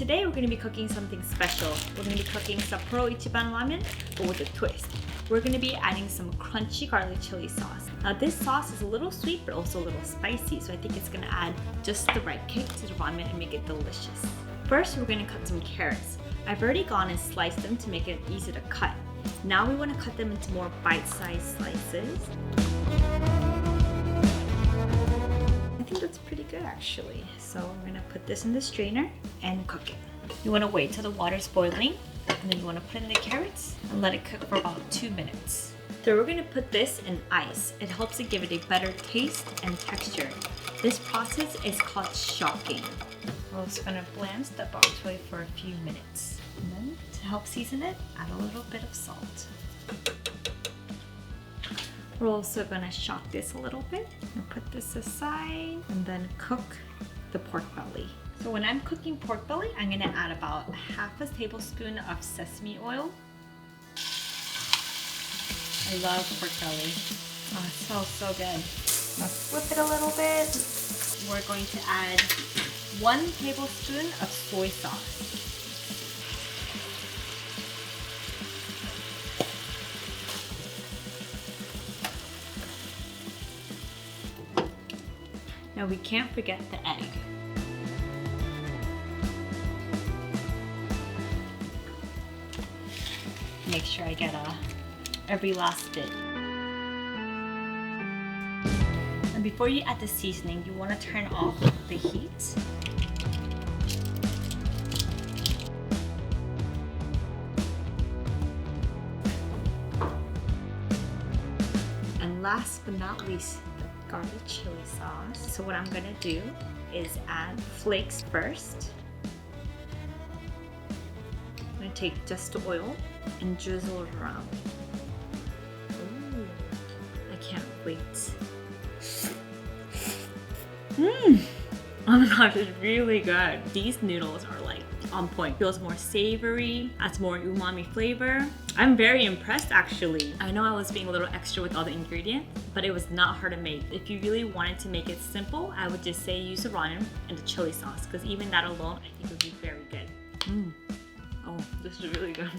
today we're going to be cooking something special. We're going to be cooking Sapporo Ichiban ramen, but with a twist. We're going to be adding some crunchy garlic chili sauce. Now this sauce is a little sweet but also a little spicy, so I think it's going to add just the right kick to the ramen and make it delicious. First, we're going to cut some carrots. I've already gone and sliced them to make it easy to cut. Now we want to cut them into more bite-sized slices. I think that's pretty good actually. So we're going to put this in the strainer and cook it. You want to wait till the water's boiling, and then you want to put in the carrots and let it cook for about 2 minutes. So we're going to put this in ice. It helps to give it a better taste and texture. This process is called shocking. We're also going to blanch the bok choy for a few minutes. And then to help season it, add a little bit of salt. We're also going to shock this a little bit and put this aside and then cook the pork belly. So when I'm cooking pork belly, I'm going to add about half a tablespoon of sesame oil. I love pork belly. Oh, it smells so good. I'll flip it a little bit. We're going to add 1 tablespoon of soy sauce. Now we can't forget the egg. Make sure I get every last bit. And before you add the seasoning, you want to turn off the heat. And last but not least, the garlic chili sauce. So what I'm gonna do is add flakes first. I'm gonna take just the oil and drizzle it around. Ooh, I can't wait. Oh my gosh, it's really good. These noodles are like on point. Feels more savory, adds more umami flavor. I'm very impressed actually. I know I was being a little extra with all the ingredients, but it was not hard to make. If you really wanted to make it simple, I would just say use the ramen and the chili sauce, because even that alone I think would be very good. Oh, this is really good.